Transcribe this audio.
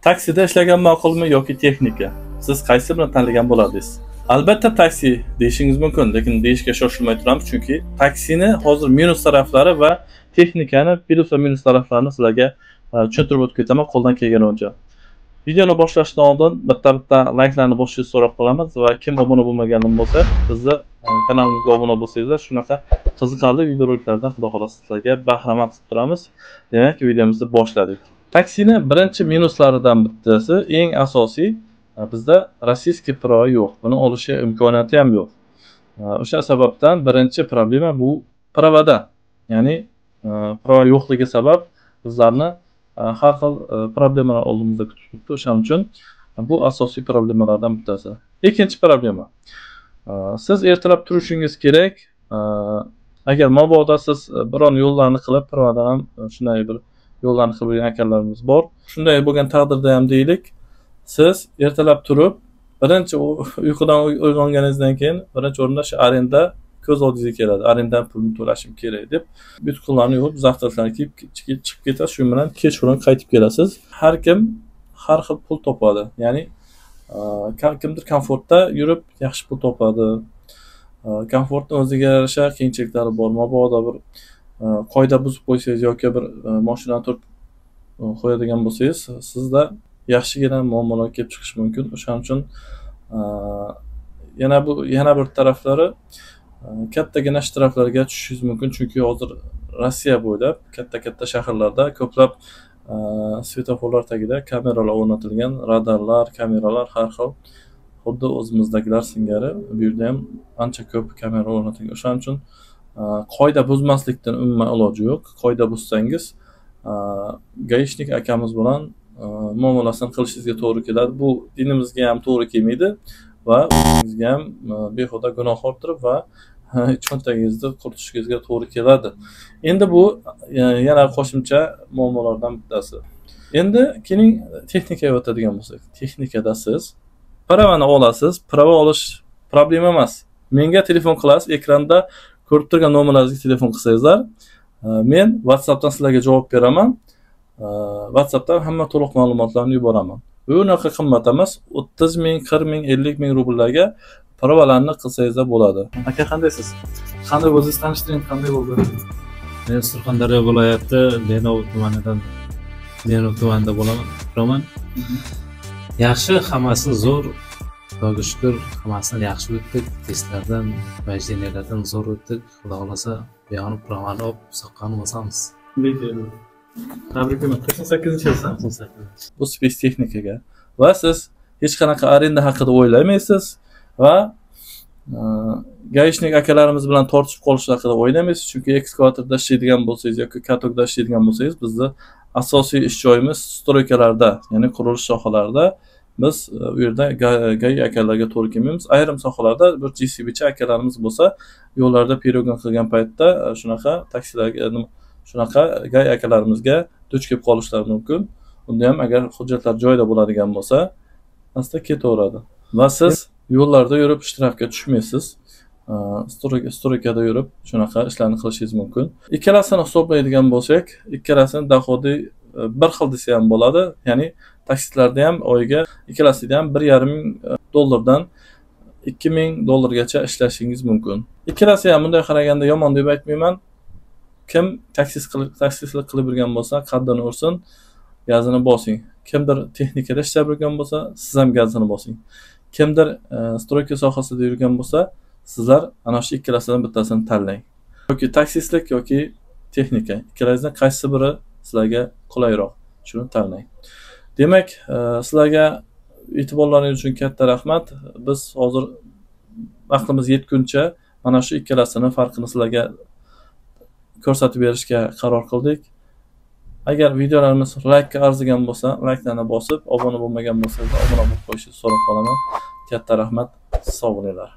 Taksida ishlagan ma'qulmi yoki texnika? Siz qaysi birini tanlagan bo'lardingiz? Albatta taksi deyishingiz mumkin, lekin deyishga shoshilmay turamiz, chunki taksini hozir minus taraflari va texnikani plus va minus taraflarini sizlarga tushuntirib o'tib ketaman qo'ldan kelganicha. Videoni boshlashdan oldin bitta layklarni bosishni so'rab qolamiz va kim obuna bo'lmagan bo'lsa, bizni kanalimizga obuna bo'lsangizlar, shunaqa qiziqarli videoroliklardan xudo xohlasa sizlarga bahramand qilib turamiz. Demak, videomizni boshladik. Taksini birinchi minuslaridan bittasi, eng asosiy, bizda rossiyskiy prava yo'q. Buni olish imkoniyati ham yo'q. O'sha sababdan birinchi problema bu pravada. Ya'ni prava yo'qligi sabab bizlarni har xil problemalar oldimizda kutib turibdi. O'shaning uchun bu asosiy problemalardan bittasi. Ikkinchi problema. Siz ertalab turishingiz kerak. Agar mabodo siz biron yo'llarni qilib, pravadan ham shunday bir yo'llarni qilib yurgan akalarimiz bor. Shunday bo'lgan taqdirda ham deylik, siz ertalab turib, birinchi uyqudan uyg'onganingizdan keyin birinchi o'rinda shu arenda ko'z oldingizga keladi. Arendadan pulni to'lashim kerak deb, bitcoinlarni yuvib, zavtraklarni kiyib chiqib ketasiz, shu bilan kechqurun qaytib kelasiz. Har kim har xil pul topadi. Ya'ni kimdir komfortda yurib yaxshi pul topadi. Komfortning o'ziga yarasha qiyinchiliklari bor. Mabodo bir qoida buzib qo'ysangiz yoki bir mashinani turib qo'yadigan bo'lsangiz, sizda yaxshigina muammolar kelib chiqishi mumkin. O'shaning uchun yana bir taraflari kattagina shtraflarga tushishingiz mumkin, chunki hozir Rossiya bo'ylab katta shaharlarda ko'plab svetoforlar tagida kameralar o'rnatilgan, radarlar, kameralar har xil, xuddi o'zimizdagilar singari bu yerda ham ancha ko'p kamera o'rnatilgan. O'shaning uchun qoida buzmaslikdan umuman iloji yo'q. Qoida buzsangiz, gaishnik akamiz bilan muomalasini qilishingizga to'g'ri keladi. Bu dinimizga ham to'g'ri kelmaydi va o'zingizga ham behuda gunoh orttirib va cho'ntagingizni quritishingizga to'g'ri keladi. Endi bu yana qo'shimcha muammolardan bittasi. Endi keling texnikaga o'tadigan bo'lsak. Texnikada siz pravani olasiz. Prava olish problema emas. Menga telefon qilasiz, ekranda ko'rib turgan nomerlaringizga telefon qilsangizlar, men WhatsAppdan sizlarga javob beraman. WhatsAppdan hamma to'liq ma'lumotlarni yuboraman. Bu unaqa qimmat emas. 30 ming, 40 ming, 50 ming rubllarga pravalarni qilsangizlar bo'ladi. Aka, qandaysiz? Qanday o'zingizni tanishtiring, qanday bo'ldi? Men Surxondaryo viloyati Denov tumanida bo'laman. Yaxshi, hammasi zo'r. Xudoga shukr, hammasini yaxshi o'tdik. Testlardan, vajdaniylardan zo'r o'tdik. Xudo xolasa, buyog'ini pravani olib, soqqani bosamiz. Tabriklayman. 98-yilsiz. Bu space texnikaga va siz hech qanaqa arenda haqida o'ylamaysiz va gaishnik akalarimiz bilan tortishib qolish haqida o'ylamaysiz, chunki ekskavatorda ishlaydigan bo'lsangiz yoki katokda ishlaydigan bo'lsangiz, bizni asosiy ish joyimiz stroykalarda, ya'ni qurilish sohalarida. Biz u yerda gay akalarga to'g'ri kelmaymiz. Ayrim sohalarda bir JCBchi akalarimiz bo'lsa, yo'llarda перегон qilgan paytda shunaqa taksilarga, shunaqa gay akalarimizga duch kelib qolishlari mumkin. Unda ham agar hujjatlar joyida bo'ladigan bo'lsa, asta ketaveradi. Va siz yo'llarda yurib ishtirokga tushmaysiz. Stroykada yurib shunaqa ishlarni qilishingiz mumkin. Ikkalasini hisoblaydigan bo'lsak, ikkalasini dohodiy bir xil desa ham bo'ladi. Ya'ni taksilarda ham oyiga ikkalasida ham 1,5 ming dollardan 2 ming dollargacha ishlashingiz mumkin. Ikkalasi ham bunday qaraganda yomon deb aytmayman. Kim taksistlik qilib yurgan bo'lsa, qaddini ursin, gazini bosing. Kimdir texnikada ishlab yurgan bo'lsa, siz ham gazini bosing. Kimdir stroyka sohasida yurgan bo'lsa, sizlar ana shu ikkalasidan bittasini tanlang. Yoki taksistlik yoki texnika, ikkalasidan qaysi biri sizlarga qulayroq, shuni tanlang. Demak, sizlarga e'tiborlaringiz uchun katta rahmat. Biz hozir vaqtimiz yetguncha mana shu ikkalasini farqini sizlarga ko'rsatib berishga qaror qildik. Agar videolarimiz laykka arzigan bo'lsa, layklarni bosib, obuna bo'lmagan bo'lsangiz, obuna bo'lib qo'yishingizni so'rab qolaman. Katta rahmat. Sog' bo'linglar.